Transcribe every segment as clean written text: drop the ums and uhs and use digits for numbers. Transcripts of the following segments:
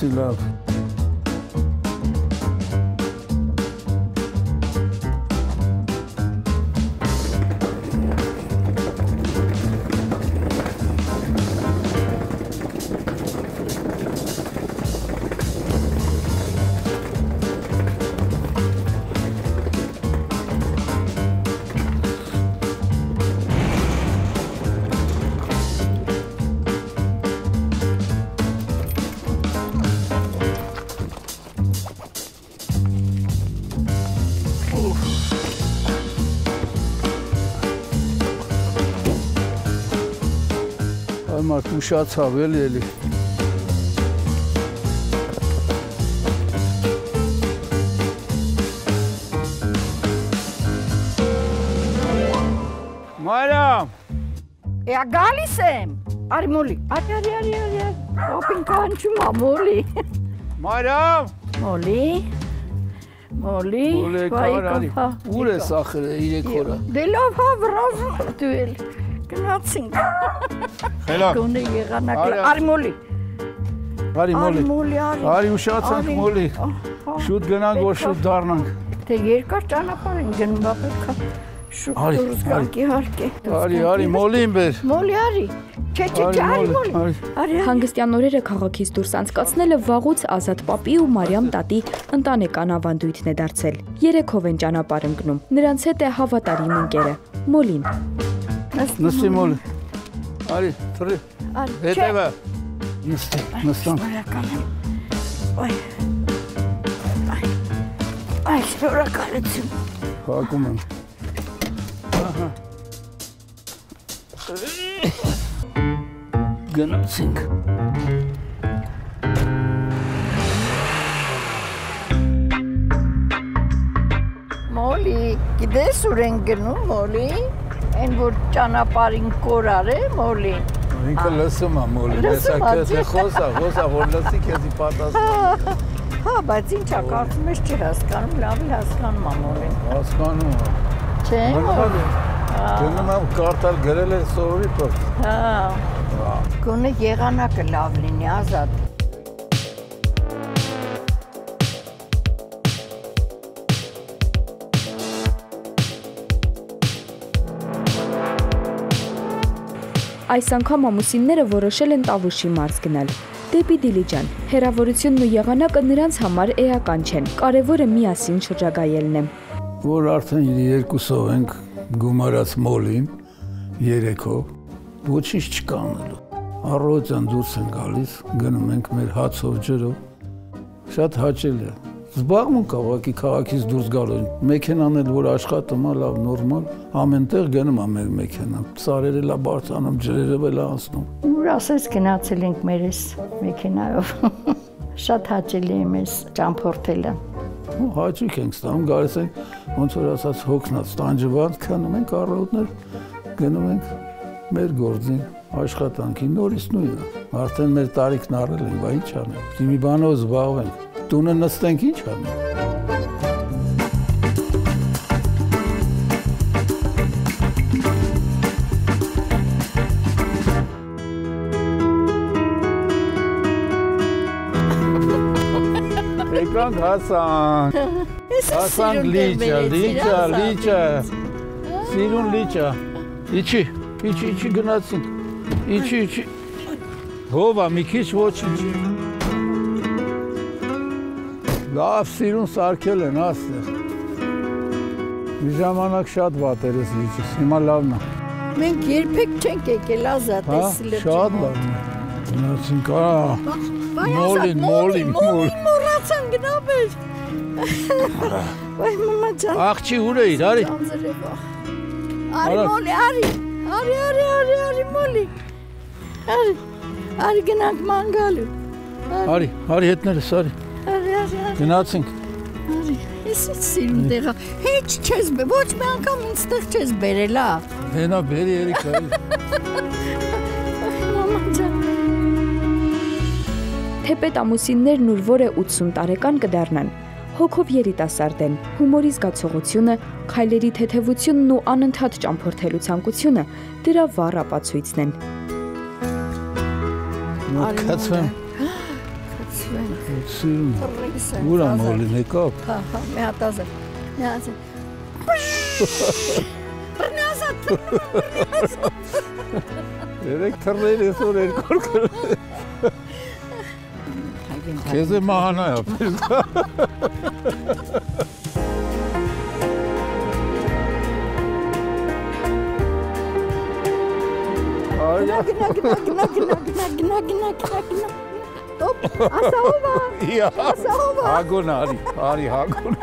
Այդպեսի լավ։ Մարդ ուշացավ էլի։ Մարիամ։ Ա գալիս եմ։ Արի մոլի։ Արի։ Օպին կանչում ա մոլի։ Մարիամ։ Մոլի։ Կարարի։ Ուր է սախրը 3 օրը։ Դե լավ հա վրազում դու էլ։ Գնացինք։ Խելա։ Գոնե եղանակ։ Արի մոլի։ Արի ուշացանք մոլի։ Շուտ գնանք, որ շուտ դառնանք։ Դե երկար ճանապարհ են գնում, բա պետք է շուտ դուրս գանք իհարկե։ Արի մոլին բեր։ Մոլի արի։ Չէ, արի մոլի։ Հանգստյան օրերը քաղաքից դուրս անցկացնելը վաղուց Ազատ պապի ու Մարիամ տատի ընտանեկան ավանդույթն է դարձել։ 3-ով են ճանապարհ ընկնում։ Նրանց հետ է հավատարիմ ընկերը՝ Մոլին։ Նստի մոլի։ Արի, թռի։ Հետևը։ Նստան։ Այ, շնորհակալություն։ Հակում եմ։ Գնացինք։ Մոլի, գիտես ուր են գնում, Մոլի։ Այն որ ճանապարհին կորար է, Մոլի։ Ինքը լսում է մոլի, լսակը խոսա, որ լսի քեզի պատասխան։ Հա, բայց ինչա, կարծում ես չի հասկանում, լավ էլ հասկանում ա մոլին։ Հասկանում է։ Չէ, մոլի։ Գնում եմ կարդալ գրել է սովորի պոր։ Հա, գոնե եղանակը լավ լինի, Ազատ։ Այս անգամ ամուսինները որոշել են Տավուշի մարզ գնալ։ Դեպի Դիլիջան։ Հեռավորությունն ու եղանակը նրանց համար էական չեն։ Կարևորը միասին շրջագայելն է։ Որ արդեն 2-ով ենք գումարած մոլին, 3-ով, ոչինչ չկա անելու։ Առավոտյան դուրս են գալիս, գնում ենք մեր հացով ջրով։ Շատ հաճելի է։ Զբաղմունք կա ուղղակի քաղաքից դուրս գալու։ Մեքենան էլ որ աշխատում է լավ նորմալ, ամենտեղ գնում է մեր մեքենան։ Սարերը լա բարձանում, ջրերը էլ անցնում։ Ուր ասես գնացել ենք մեր այս մեքենայով։ Շատ հաճելի է մեզ ճամփորդելը։ Ու հաճույք ենք ստանում, գալիս ենք ոնց որ ասած հոգնած, տանջված, քնում ենք առավոտներ, գնում ենք մեր գործին, աշխատանքի, նորից նույնը։ Արդեն մեր տարիքն առել ենք, բա ինչ անենք։ Մի բանով զբաղվենք։ Տունը նստենք ինչ անենք։ Եկանք հասանք լիճը, սիրուն լիճը, իչի գնացինք, իչի, հովա մի քիչ ոչինչ, լավ սիրուն սարքել են աստեղ, մի ժամանակ շատ վատեր ես լիճս, հիմա լավն է։ Մենք երբեք չենք եկել Ազատ ես լիճը։ Շատ լավն է, գնացինք, մոլին, մորացան գնաբեր։ Վայ մամա ջան։ Աղջի ուր էիր, արի։ Արի մոլի, արի մոլի։ Արի գնանք մանգալու։ Արի հետներս, արի։ Գնացինք։ Արի, ես սիրուն տեղա։ Հեչ չես, ոչ մի անգամ ինձ տեղ չես բերել, ա։ Հենա բերի երիք, արի։ Մամա ջան։ Թեպետ ամուսիններն ուր որ է 80 տարեկան կդառնան, հոգով երիտասարդ են, հումորի զգացողությունը, քայլերի թեթևությունն ու անընդհատ ճամփորդելու ցանկությունը դրա վառ ապացույցն են։ Քացվեմ։ Քացվեմ։ սիրում։ Ուրա մոլին եկավ։ Հա, մի հատ ազատ։ Մի հատ։ Բռնազատ։ Երեք թռներ այսօր երկոր կրել։ Քեզ է մահանա է ապել։ Գնա։ Տոպ, ասա ով է։ Ասա ով է։ Հագոն արի հագոն։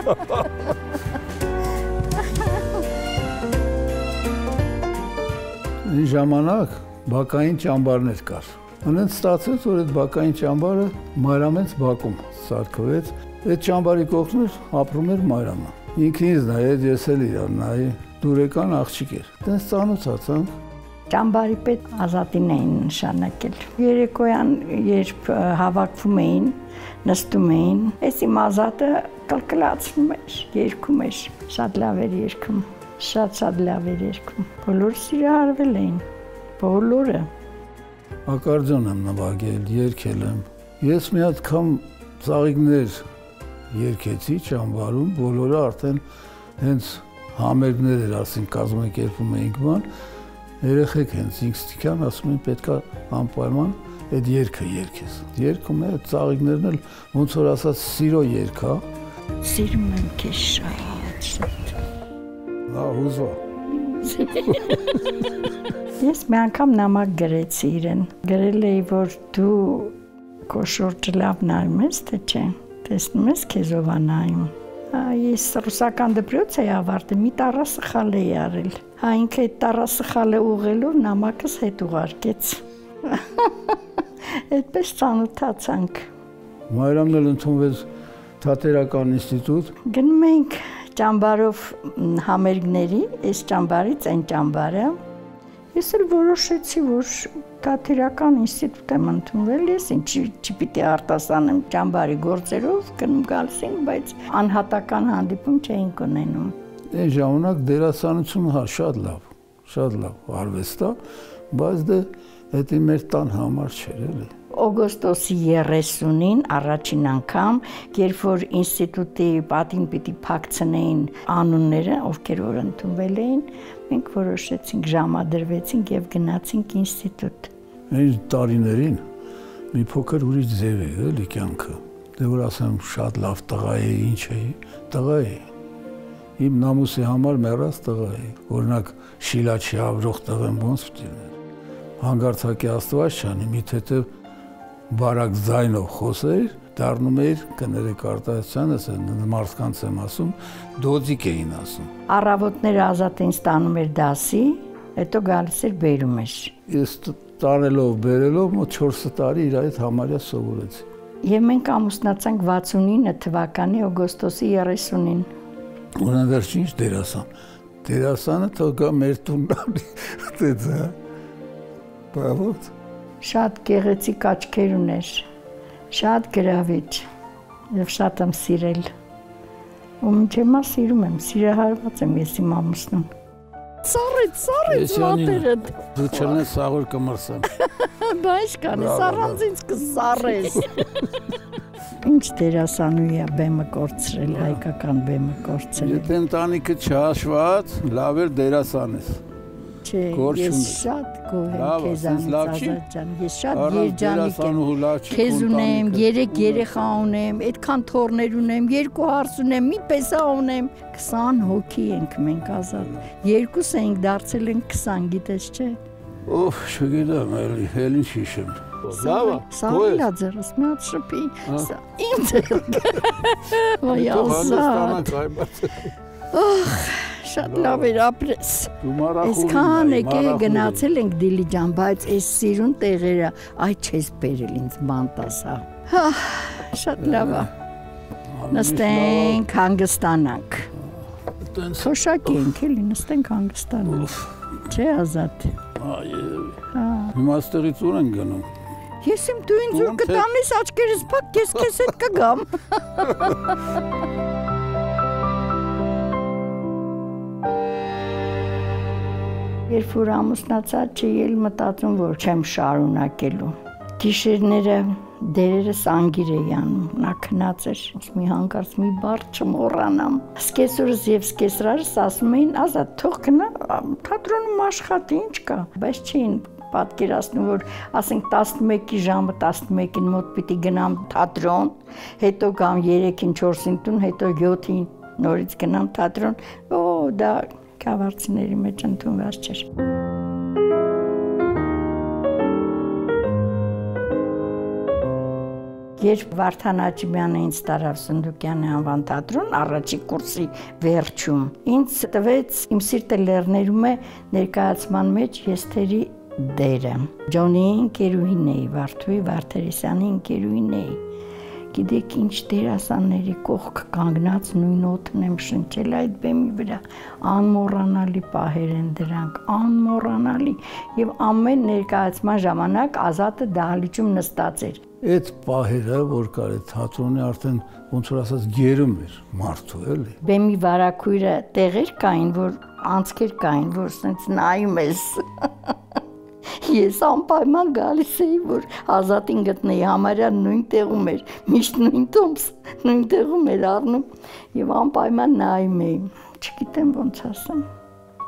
Այն ժամանակ բակային ճամբարներ կար։ Անենց ստացվեց, որ այդ բակային ճամբարը Մարամենց բակում սարքվեց։ Այդ ճամբարի կողքն ապրում էր Մարամը։ Ինքն ինձ նայեց, ես էլ իրան նայի, դուրեկան աղջիկ էր։ Տենց ծանոթացանք։ Ճամբարի պետ Ազատին էին նշանակել։ Երեկոյան երբ հավաքվում էին, նստում էին, այս իմ Ազատը կլկլացնում էր, երգում էր, շատ լավ էր երգում, շատ լավ էր երգում։ Բոլորը սիրահարվել էին, բոլորը։ Ակարդեոն եմ նվագել, երգել եմ։ Ես մի անգամ ծաղիկներ երգեցի ճամբարում, բոլորը արդեն հենց համերգներ էր, ասենք կազմակերպում էինք բան։ Երեխեք հենց ինքստիկյան ասում են պետքա անպայման այդ երգը երգես։ Երգում է ծաղիկներն էլ ոնց որ ասած սիրո երգ, հա։ Սիրում եմ քեզ շատ։ Հա, հուզվա։ Ես մի անգամ նամակ գրեցի իրեն։ Գրել էի, որ դու քո շուրջը լավ նայում ես, թե չէ։ Տեսնում ես քեզ ով է նայում։ Ես ռուսական դպրոց էի ավարտել, մի տառասխալ էի արել։ Ինքը այդ տառասխալը ուղղելով նամակս հետ ուղարկեց։ Այդպես ծանոթացանք։ Մարամն էլ ընդունվեց թատերական ինստիտուտ։ Գնում էինք ճամբարով համերգների, այս ճամբարից այն ճամբարը։ Ես էլ որոշեցի, որ թատերական ինստիտուտ եմ ընդունվել, ես չպիտի արտասանեմ ճամբարի գործերով, գնում գալիս ենք, բայց անհատական հանդիպում չէինք ունենում։ Այն ժամանակ դերասանությունը հա շատ լավ արվեստ է, բայց դե դա մեր տան համար չէր էլի։ Օգոստոսի 30-ին առաջին անգամ, երբ որ ինստիտուտի պատին պիտի փակցնեին անունները, ովքեր որ ընդունվել էին, մենք որոշեցինք, ժամադրվեցինք եւ գնացինք ինստիտուտ։ Այն տարիներին մի փոքր ուրիշ ձև է էլի կյանքը։ Դե որ ասեմ շատ լավ տղա է, ինչ է, տղա է։ Իմ նամուսի համար մեռած տղա է։ Օրինակ շիլաչի ավրող տղեն ոնց պիտի լինի։ Հանգարցակի Աստված չանի, մի թեթև բարակ ձայնով խոսեր, դառնում էր կներեք արտահայտության, ասեն մարդկանց եմ ասում, դոձիկ էին ասում։ Առավոտները Ազատին ստանում էր դասի, հետո գալիս էր բերում էր։ Ես տանելով, բերելով մոտ 4 տարի իր այդ համարյա սովորեցի։ Եվ մենք ամուսնացանք 69 թվականի օգոստոսի 30-ին։ Ուրեմն վերջին ինչ դերասան։ Դերասանը թողա մեր տունն դեձա։ Բավոց։ Շատ գեղեցիկ աչքեր ուներ, շատ գրավիչ եւ շատ եմ սիրել։ Ու մինչև հիմա սիրում եմ, սիրահարված եմ ես իմ ամուսնուն։ Սառեց մատերը։ Դու չլնես սաղոր կմրսեմ։ Բայց կանես առանց ինձ կսառես։ Ինչ դերասանուհի է բեմը կորցրել, հայկական բեմը կորցրել։ Եթե ընտանիքը չհաշված, լավ էր դերասան ես։ Չէ, ես շատ գոհ եմ քեզանից Ազատ ջան, ես շատ երջանիկ եմ, քեզ ունեմ, 3 երեխա ունեմ, այդքան թոռներ ունեմ, 2 հարս ունեմ, մի պեսա ունեմ, 20 հոգի ենք մենք Ազատ, 2 ենք դարձել ենք 20, գիտես չէ։ Օհ, չգիտեմ, էլ ինչ հիշեմ։ Լավ է, սաղիլա ձեռս, մի հատ շփի, իմ ձեռքը, վայ Ազատ, շատ լավ էր ապրես, այսքան եկե գնացել ենք Դիլիջան, բայց այս սիրուն տեղերը, այ չես բերել ինձ բանտասա, շատ լավ է, նստենք, հանգստանանք, թոշակի ենք էլի, նստենք հանգստանանք, չէ Ազատ, հիմա ստեղից ուր են գնում, ես իմ դու ինձ ուր կտանես աչկերս պակ, ես կես հետ կգամ, երբ որ ամուսնացած չի էլ մտածում, որ չեմ շարունակելու։ Գիշերները դերերը սանգիր էի անում, նա քնած էր, մի հանկարծ մի բառ չմոռանամ։ Սկեսուրս եւ սկեսրարս ասում էին, Ազատ, թող գնա, թատրոնում աշխատի, ինչ կա, բայց չէին պատկերացնում, որ ասենք 11-ի ժամը 11-ին մոտ պիտի գնամ թատրոն, հետո գամ 3-ին 4-ին տուն, հետո 7-ին նորից գնամ թատրոն, դա գավառցիների մեջ ընդունված չէր։ Երբ Վարդան Աճիմյանը ինձ տարավ Սնդուկյանի անվան թատրոն առաջի կուրսի վերջում, ինձ տվեց Իմ սիրտը լեռներում է ներկայացման մեջ Եստերի դերը։ Ջոնիի ընկերուհին էի, Վարդուհի Վարդերեսյանի ընկերուհին էի։ Գիտեք ինչ դերասանների կողք կանգնած նույն օդն եմ շնչել այդ բեմի վրա, անմոռանալի պահեր են դրանք, անմոռանալի, եւ ամեն ներկայացման ժամանակ Ազատը դահլիճում նստած էր։ Այդ պահերը, որ կար այդ թատրոնի արդեն ոնց որ ասած գերում էր մարդու, էլի։ Բեմի վարակույրը տեղեր կային, որ անցքեր կային, որ սենց նայում ես։ Ես անպայման գալիս էի, որ Ազատին գտնեի, համարյա նույն տեղում էր, միշտ նույն տոմս, նույն տեղում էր առնում եւ անպայման նայում էի։ Չգիտեմ ոնց ասեմ,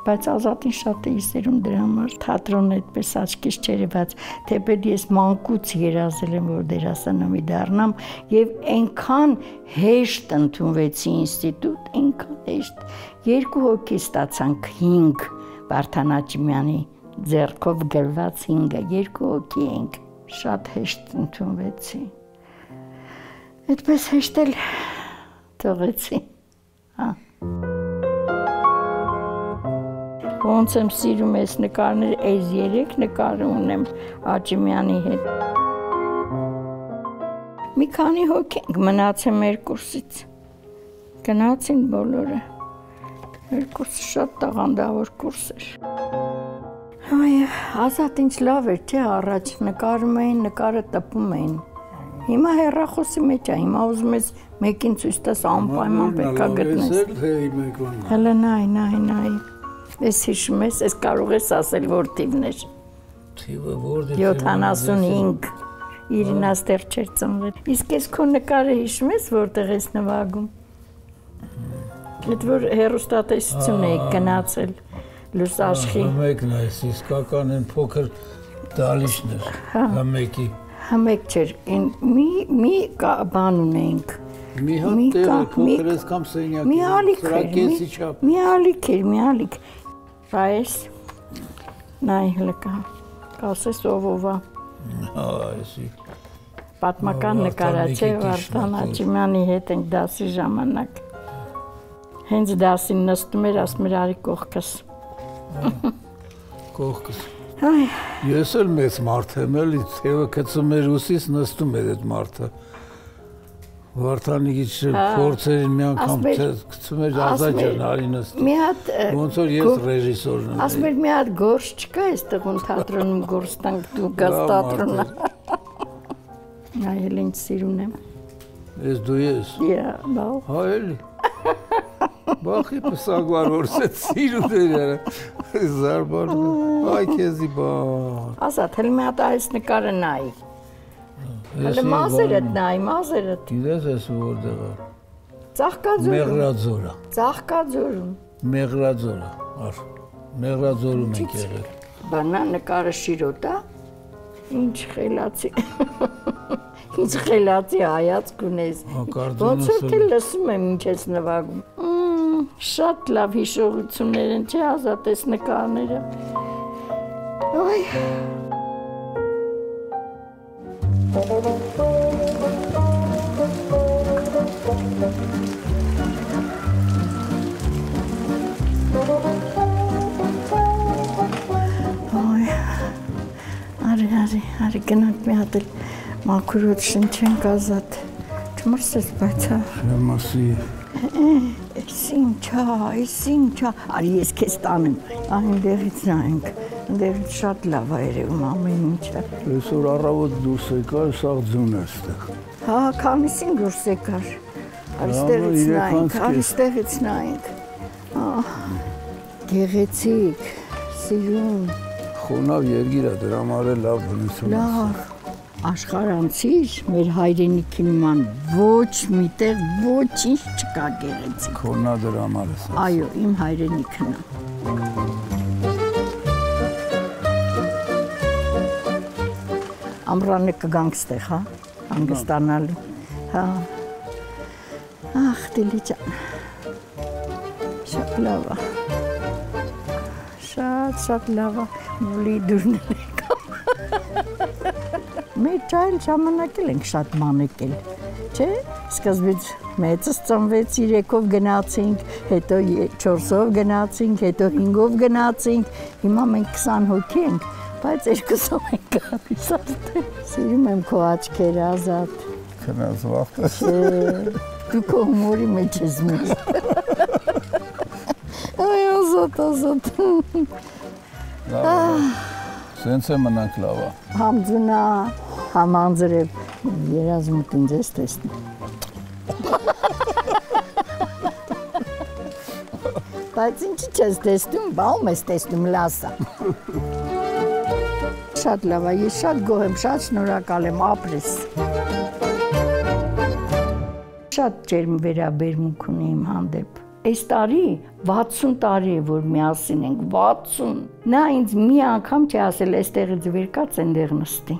բայց Ազատին շատ էի սիրում դրա համար, թատրոնն այդպես աչքից չէր եղած, թեպետ ես մանկուց երազել եմ, որ դերասանուհի դառնամ եւ այնքան հեշտ ընդունվեցի ինստիտուտ, այնքան հեշտ։ 2 հոգի ստացանք 5 Վարդան Աճիմյանի ձեռքով գրված 5-ը, 2 հոգի ենք, շատ հեշտ ընդունվեցի։ Այդպես հեշտ էլ թողեցի, հա։ Ոնց եմ սիրում ես նկարներ, այս 3 նկարը ունեմ Աճիմյանի հետ։ Մի քանի հոգի ենք մնացել մեր կուրսից, գնացին բոլորը, մեր կուրսը շատ տաղանդավոր կուրս էր։ Ազատ ինչ լավ էր, չէ, առաջ նկարում էին, նկարը տպում էին։ Հիմա հեռախոսի մեջ է, հիմա ուզում ես մեկին ցույց տաս, անպայման պետք է գտնես։ Հələ նայ։ Ես հիշում ես, ես կարող ես ասել, որ թիվն էր։ Թիվը որտե՞ղ է։ 75, Իրինաս դեռ չէր ծնվել։ Իսկ ես քո նկարը հիշում ես, որտեղ ես նվագում։ Այդ որ հեռուստատեսություն էի գնացել Լուսաշխի։ Համեկն է, իսկական են փոքր դալիճներ, համեկի։ Համեք չէր, մի բան ունեինք։ Մի հատ տեղ փոքր ես կամ սենյակ։ Մի ալիք էր։ Բայց նայ հլկա, կասես ովովա։ Այսի։ Պատմական նկարա չէ, Վարդան Աճիմյանի հետ ենք դասի ժամանակ։ Հենց դասին նստում էր, ասում էր արի կողքս։ Կողքս։ Ես էլ մեծ մարդ եմ, էլի, թևը գցում էր ուսիս, նստում էր այդ մարդը։ Վարդանի փորձերին մի անգամ գցում էր Ազաջան, արի նստում։ Ոնց որ ես ռեժիսորն եմ։ Ասում էր մի հատ գործ չկա այստեղում թատրոնում գործ տանք, դու գաս թատրոնա։ Այ ինչ սիրուն եմ։ Ես դու ես։ Բավ։ Հա էլի։ Բախի պսագվար որսեց սիրուն էր, զարբարում, այ կեզի բան։ Ազատ, հել մի հատ այս նկարը նայի։ Հələ մազերդ նայի, մազերդ։ Գիտես ես որտեղ է։ Ծաղկաձորում։ Մեղրաձորը։ Ծաղկաձորում։ Մեղրաձորը,ար, Մեղրաձորում ենք եղել։ Բանա նկարը շիրոտ է, ինչ խելացի հայացք ունես։ Ոնց որ թե լսում եմ ինչ ես նվագում։ Շատ լավ հիշողություններ են, չէ, Ազատ, այս նկարները։ Այ։ Արի գնանք մի հատ էլ մաքրոտ շնչենք Ազատ, չմրսես բայց հա։ Չեմ ասի։ Այս ինչա, արի ես քեզ տանեմ, այնտեղից նայենք, այնտեղից շատ լավ է երևում ամեն ինչը։ Այսօր առավոտ դուրս եկար, սաղ ձուն է ստեղ։ Հա, քանիսին դուրս եկար, արի ստեղից նայենք, գեղեցիկ, սիրուն։ Խոնավ երգիր է, դրա համար է լավ բնություն։ Լավ, Աշխարհանցիր մեր հայրենիքի նման ոչ միտեղ ոչինչ չկա գեղեցիկ։ Քոնա դրա համար ես։ Այո, իմ հայրենիքն է։ Ամռանը կգանք ստեղ, հա, հանգստանալու։ Հա։ Ախ, Դիլի ջան։ Շատ լավ է։ Շատ լավ է։ Մոլի դուրն եկա։ Մեր ճայլ ժամանակ ենք շատ մանեկել, չէ՞։ Սկզբից մեծս ծնվեց 3-ով գնացինք, հետո 4-ով գնացինք, հետո 5-ով գնացինք, հիմա մենք 20 հոգի ենք, բայց 2-ով ենք գալիս արդեն։ Սիրում եմ քո աչքերը, Ազատ։ Քնած վախտես։ Դու քո հումորի մեջ ես մեզ։ Այ Ազատ։ Սենց է մնանք լավ է։ Համ ձունա, համ անձրև, երազմուտ ինձ ես տեսնում։ Բայց ինչի չես տեսնում, բաում ես տեսնում, լասա։ Շատ լավ է, ես շատ գոհ եմ, շատ շնորհակալ եմ, ապրես։ Շատ ջերմ վերաբերմունք ունի իմ հանդեպ։ Այս տարի 60 տարի է, որ միասին ենք, 60։ Նա ինձ մի անգամ չի ասել, այստեղից վեր կաց այնտեղ նստի։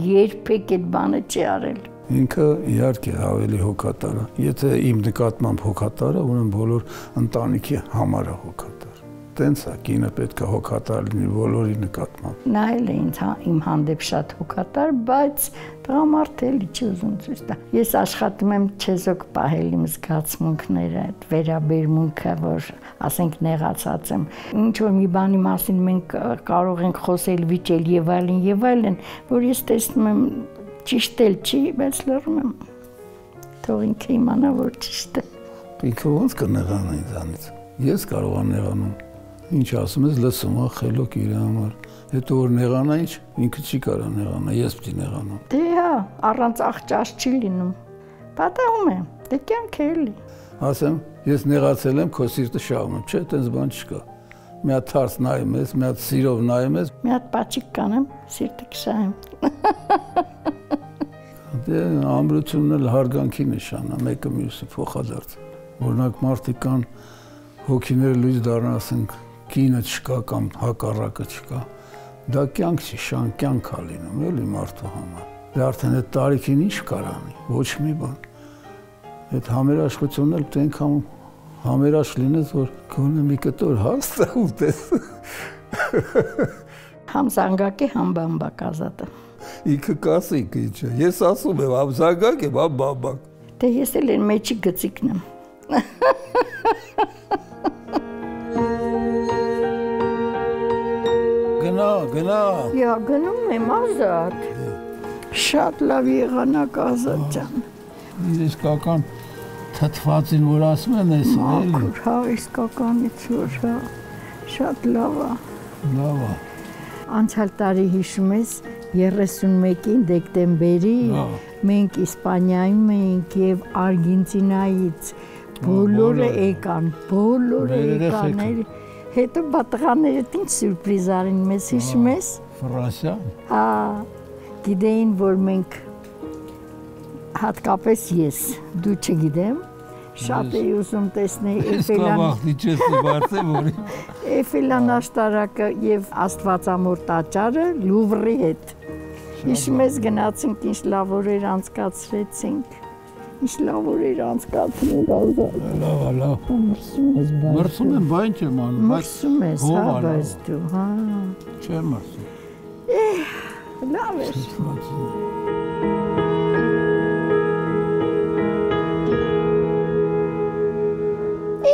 Երբեք այդ բանը չի արել։ Ինքը իհարկե ավելի հոգատար է։ Եթե իմ նկատմամբ հոգատար է, ուրեմն բոլոր ընտանիքի համար է հոգատար։ Տենց է, կինը պետք է հոգատար լինի բոլորի նկատմամբ։ Նա էլ է ինձ իմ հանդեպ շատ հոգատար, բայց տղամարդ էլի չի ուզում ցույց տա։ Ես աշխատում եմ չեզոք պահել իմ զգացմունքները, այդ վերաբերմունքը, որ ասենք նեղացած եմ։ Ինչ որ մի բանի մասին մենք կարող ենք խոսել, վիճել եւ այլն, որ ես տեսնում եմ ճիշտ էլ չի, բայց լռում եմ։ Թող ինքը իմանա, որ ճիշտ է։ Ինքը ոնց կնեղանա ինձանից։ Ես կարող եմ նեղանում։ Ինչ ասում ես, լսում է, խելոք իր համար։ Հետո որ նեղանա ինչ, ինքը չի կարող նեղանա, ես պիտի նեղանամ։ Դե հա, առանց աղճաշ չի լինում։ Պատահում է, դե կյանք է էլի։ Ասեմ, ես նեղացել եմ, քո սիրտը շահում եմ, չէ, տենց բան չկա։ Մի հատ թարս նայում ես, մի հատ սիրով նայում ես։ Մի հատ պաչիկ կանեմ, սիրտը կշահեմ։ Դե ամրությունն էլ հարգանքի նշան է, մեկը մյուսի փոխադարձ։ Օրինակ մարդիկ կան հոգիները լույս դառնան, ասենք կինը չկա կամ հակառակը չկա։ Դա կյանք չի, շան կյանք է լինում, էլի մարդու համար։ Դե արդեն այդ տարիքին ինչ կարանի, ոչ մի բան։ Այդ համերաշխությունն էլ պետք է այնքան համերաշխ լինես, որ գոնե մի կտոր հաստա ուտես։ Համ զանգակ է, համ բամբակ Ազատը։ Ինքը կասիկ ինչ է, ես ասում եմ, համ զանգակ եմ, համ բամբակ։ Դե ես էլ են մեջի գծիկն եմ։ Գնա։ Յա, գնում եմ Ազատ։ Շատ լավ եղանակ Ազատ ջան։ Իսկական թթվածին, որ ասում են ես, էլի։ Հա, իսկականից որ հա։ Շատ լավ է։ Լավ է։ Անցյալ տարի հիշում ես 31-ին դեկտեմբերի մենք Իսպանիայում էինք եւ Արգենտինայից բոլորը եկան, հետո բատղաները ինչ սյուրպրիզ արին մեզ, հիշում ես։ Ֆրանսիա։ Հա, գիտեին, որ մենք հատկապես ես, դու չգիտեմ, շատ էի ուզում տեսնել Էյֆելյան աշտարակը եւ Աստվածամոր տաճարը Լուվրի հետ։ Հիշում ես գնացինք, ինչ լավ օրեր անցկացրեցինք։ Ինչ լավ օրեր անցկացրինք Ազատ։ Լավ։ Մրսում եմ, բա ինչ եմ անում։ Մրսում ես, հա, բայց դու, հա։ Չեմ մրսում։ Լավ էր։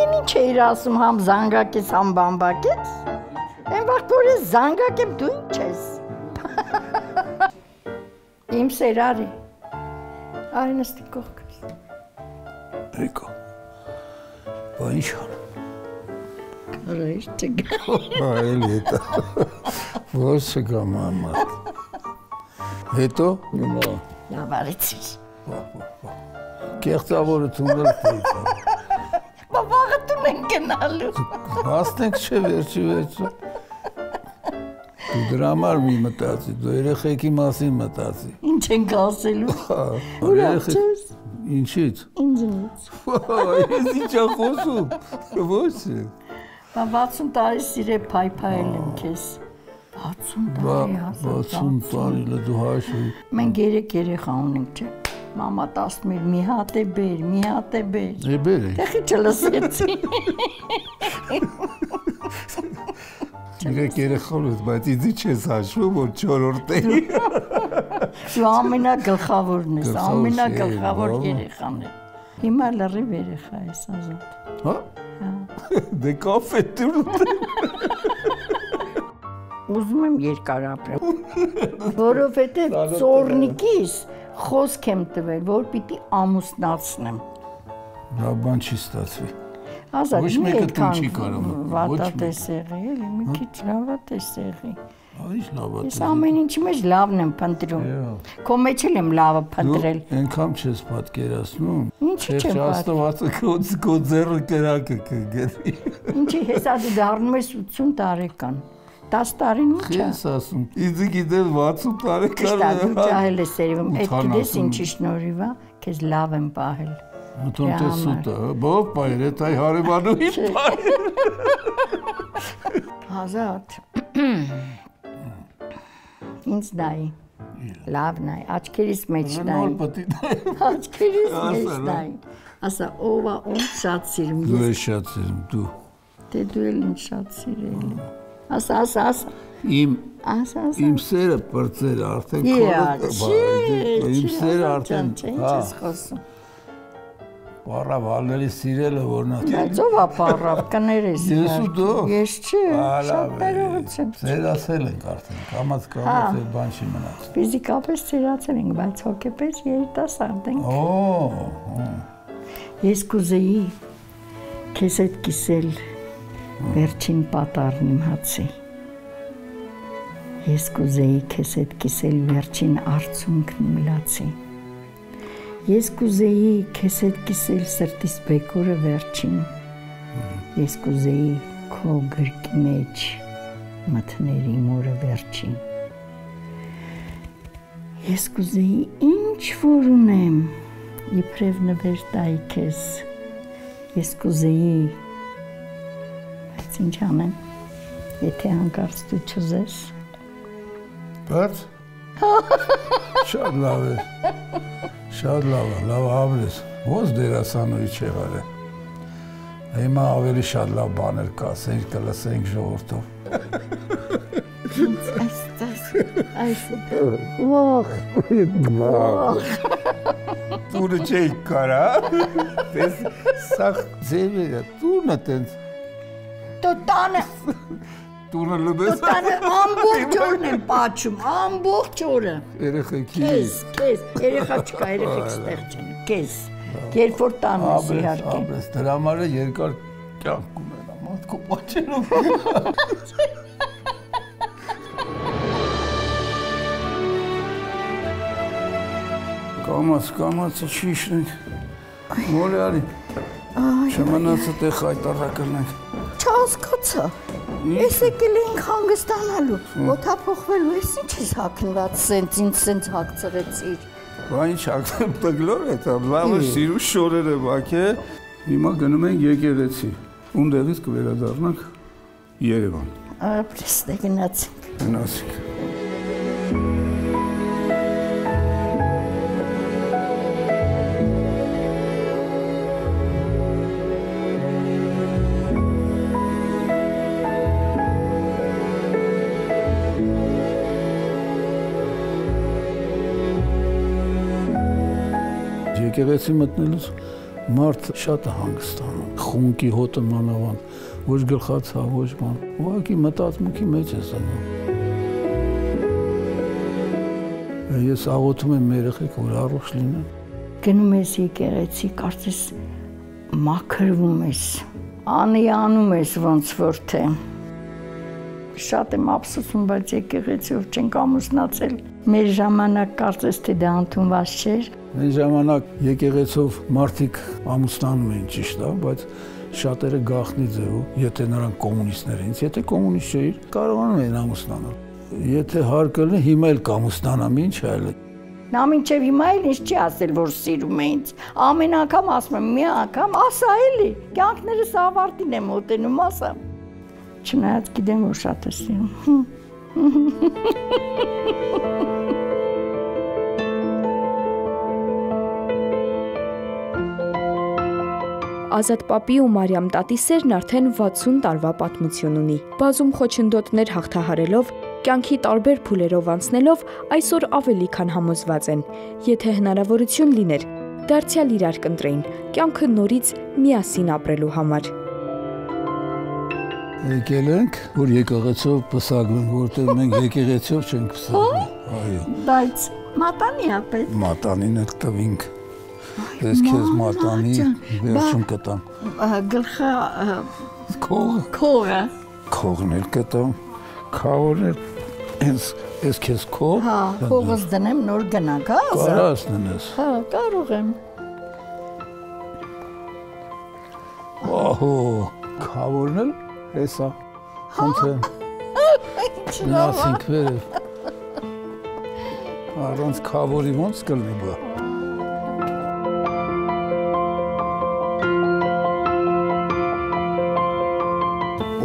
Ինչ էիր ասում, համ զանգակ ես, համ բամբակ ես։ Այն վաղ որ ես զանգակ եմ, դու ինչ ես։ Իմ սերարի։ Այ նստի կողքս։ Եկա։ Բա ինչ անեմ։ Կարայր չգա։ Այլ հետա։ Ոչ չգա մամա։ Հետո նո։ Լավ արեցիր։ Կեղծավորություններ դիպա։ Բավաղը տուն են գնալու։ Հասնենք չէ վերջի վերջը։ Դու դրա համար մի մտածի, դու երեխեքի մասին մտածի։ Ինչ ենք ասելու։ Ուրախ ես։ Ինչից։ Ինձնից։ Ես ինչ եմ խոսում։ Ոչ։ 60 տարի սիրե փայփայել եմ քեզ։ 60 տարի ասա։ 60 տարի դու հաշվի։ Մենք 3 երեխա ունենք, չէ՞։ Մամա 11 մի հատ է բեր, մի հատ է բեր։ Բեր։ Տեղի չլսեցի։ Իրեք երեխաներս, բայց իձի չես հաշվում, որ 4-րդ է։ Դու ամենագլխավորն ես, ամենագլխավոր երեխան է։ Հիմա լրիվ երեխա ես Ազատ։ Հա։ Դե կաֆե դուրս։ Ուզում եմ երկար ապրեմ, որովհետև ծորնիկիս խոսք եմ տվել, որ պիտի ամուսնացնեմ։ Դա բան չի ստացվի։ Ազատ, Ոչ մեկը տուն չի կարող մտնել, ոչ վատատեսեղի, էլի, մի քիչ լավատեսեղի։ Ինչ լավա։ Ես ամեն ինչի մեջ լավն եմ փնտրում։ Քո մեջ էլ եմ լավը փնտրել։ Այնքան չես պատկերացնում։ Ինչի՞ չեմ Աստվածը քո ձեռը կրակը կգերի։ Ինչի՞ հեսա դու դառնում ես 80 տարեկան։ 10 տարին ինչ է։ Ես ասում, իձի գիտես 60 տարեկան։ Դու ջահել ես երևում, այդ գիտես ինչի շնորհիվ է, քեզ լավ եմ պահել։ Մտոն տեսուտը, բով բայր, այդ այ հարևանուհի բայր։ Ազատ։ Ինձ նայ։ Լավ նայ, աչքերիս մեջ նայ։ Նոր պտի նայ։ Աչքերիս մեջ նայ։ Ասա, ով է ում շատ սիրում։ Դու ես շատ սիրում, դու։ Դե դու էլ ինձ շատ սիրել։ Ասա։ Իմ սերը պրծել արդեն իմ սերը արդեն չես խոսում։ Պարավ ալների սիրելը որնա։ Բայց ով է պարավ, կներես։ Ես ու դու։ Ես չէ, շատ ներողություն չեմ։ Ծերացել ենք արդեն, կամաց էլ բան չի մնաց։ Ֆիզիկապես ծերացել ենք, բայց հոգեպես երիտասարդ ենք։ Ես կուզեի քեզ հետ կիսել վերջին պատառն իմ հացի։ Ես կուզեի քեզ հետ կիսել վերջին արցունքն իմ լացի։ Ես կուզեի քեզ հետ կիսել սրտիս բեկորը վերջին։ Ես կուզեի քո գրկի մեջ մթնել իմ օրը վերջին։ Ես կուզեի ինչ որ ունեմ, իբրև նվեր տայի քեզ։ Ես կուզեի, բայց ինչ անեմ, եթե հանկարծ դու չուզես։ Բայց շատ լավ է, շատ լավ ավրես, ոնց դերասանուհի չեղար է։ Հիմա ավելի շատ լավ բաներ կասենք, կլսենք ժողովրդով։ Տունը չեիք կարա, սաղ ձևերը, տունը տենց։ Դու տանը Տունը լուբես։ Դու տանը ամբողջ օրն եմ պաչում, ամբողջ օրը։ Երեխեքի։ Քեզ, երեխա չկա, երեխեք ստեղ չեն, քեզ։ Երբ որ տանը ես իհարկե։ Աբրես, դրա համար է երկար կյանք ունենա, մարդկու պաչերով։ Կամացը չի իշնենք, մոլի արի, չմնացը տեղ հայտարակրնենք։ Չհասկացա, ես եկել էինք հանգստանալու, օդափոխվելու, ես ինչ ես հագնված սենց, ինձ սենց հագցրեցիր։ Բա ինչ հագցրեմ տգլոր է, լավը սիրու շորեր է բակ է, հիմա գնում ենք եկեղեցի, ունդեղից կվերադառնանք Երևան։ Ապրես դե գնացինք։ Գնացինք։ Եկեղեցի մտնելուց մարդ շատ է հանգստանում, խունկի հոտը մանավան, ոչ գլխացավ, ոչ բան, ուղղակի մտածմունքի մեջ ես անում։ Ես աղոթում եմ մեր երեխեք, որ առողջ լինեն։ Գնում ես եկեղեցի, կարծես մաքրվում ես, անում ես ոնց որ թե։ Շատ եմ ափսոսում, բայց եկեղեցիով չենք ամուսնացել։ Մեր ժամանակ կարծես թե դա ընդունված չէր։ Այն ժամանակ եկեղեցով մարդիկ ամուսնանում էին, ճիշտ է, բայց շատերը գաղտնի ձևով, եթե նրանք կոմունիստներ էին, եթե կոմունիստ չէիր, կարողանում էին ամուսնանալ։ Եթե հարկ լինի, հիմա էլ կամուսնանամ, ինչ այլ։ Նա մինչև հիմա էլ ինձ չի ասել, որ սիրում է ինձ։ Ամեն անգամ ասում եմ, մի անգամ ասա էլի, կյանքներս ավարտին եմ մոտենում, ասա։ Չնայած գիտեմ, որ շատ է սիրում։ Ազատ պապի ու Մարիամ տատի սերն արդեն 60 տարվա պատմություն ունի։ Բազում խոչընդոտներ հաղթահարելով, կյանքի տարբեր փուլերով անցնելով, այսօր ավելի քան համոզված են, եթե հնարավորություն լիներ, դարձյալ իրար կընտրեին, կյանքը նորից միասին ապրելու համար։ Եկել ենք, որ եկեղեցով պսակվենք, որտեղ մենք եկեղեցով չենք պսակվում։ Այո։ Բայց մատանի ապետ։ Մատանին էլ տվինք։ Ես քեզ մատանի վերջում կտամ։ Գլխա քողը։ Քողը։ Քողն էլ կտամ։ Քավորն էլ ես քեզ քող։ Հա, քողս դնեմ նոր գնանք, հա։ Կարաս ննես։ Հա, կարող եմ։ Ահո, քավորն էլ հեսա։ Խնդրեմ։ Գնացինք վերև։ Առանց քավորի ոնց կլինի բա։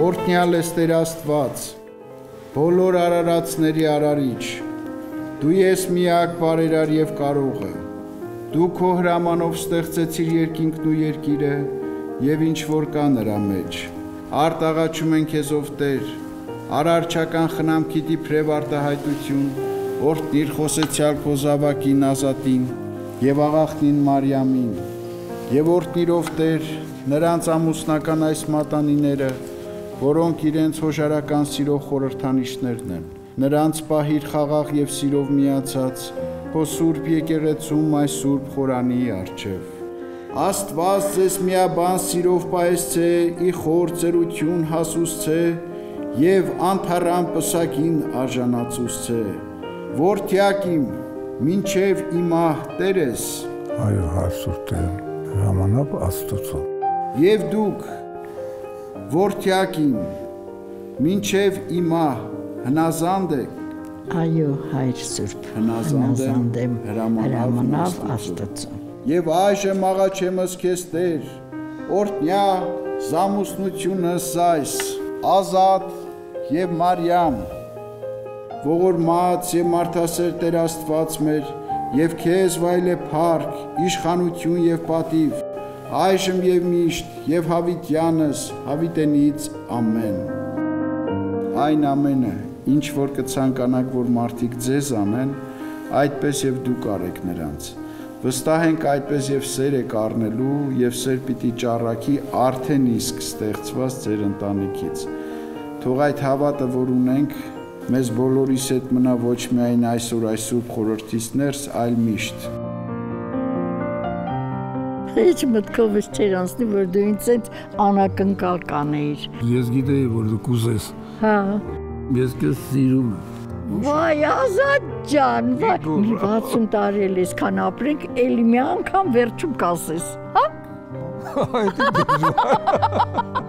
Օրհնյալ ես Տեր Աստված, բոլոր արարածների արարիչ, դու ես միակ բարերար եւ կարողը, դու քո հրամանով ստեղծեցիր երկինքն ու երկիրը եւ ինչ որ կա նրա մեջ, արտաղաչում են քեզով Տեր, արարչական խնամքի դիպրև արտահայտություն, օրհնիր խոսեցյալ քո զավակին Ազատին եւ աղախնին Մարիամին, եւ օրհնիրով Տեր նրանց ամուսնական այս մատանիները, որոնք իրենց հոժարական սիրո խորհրդանիշներն են, նրանց պահիր խաղաղ եւ սիրով միացած, քո սուրբ եկեղեցում այս սուրբ խորանի առջև։ Աստված ձեզ միաբան սիրով պահեսցե, ի խոր ծերություն հասուսցե եւ անթառան պսակին արժանացուցցե, որդյակ իմ, մինչև իմահ Տեր ես։ Այո, հարսուր Տեր, ժամանակ Աստծո։ Եվ դուք որդյակ իմ, մինչև իմահ հնազանդ եք։ Այո, հայր Սուրբ, հնազանդ եմ հրամանավ Աստծո։ Եվ այժմ աղաչեմս քեզ Տեր, օրհնյա զամուսնությունս այս, Ազատ եւ Մարիամ, ողորմած եւ մարդասեր Տեր Աստված մեր, եւ քեզ վայելե փառք, իշխանություն եւ պատիվ, այժմ եւ միշտ եւ հավիտյանս հավիտենից ամեն։ Այն ամենը, ինչ որ կցանկանաք, որ մարդիկ ձեզ անեն, այդպես եւ դուք արեք նրանց։ Վստահ ենք այդպես եւ սեր եք առնելու եւ սեր պիտի ճառակի արդեն իսկ ստեղծված ձեր ընտանիքից։ Թող այդ հավատը, որ ունենք, մեզ բոլորիս հետ մնա ոչ միայն այսօր այս սուրբ խորհրդից ներս, այլ միշտ։ Heç մտքովս չէր անցնի, որ դու ինձ այդ անակնկալ կանեիր։ Ես գիտեի, որ դու կուզես։ Հա։ Ես քեզ սիրում եմ։ Վայ, Ազատ ջան, վայ, 60 տարի էլ այսքան ապրենք, էլի մի անգամ վերջում կասես, հա։ Այդ դժվար։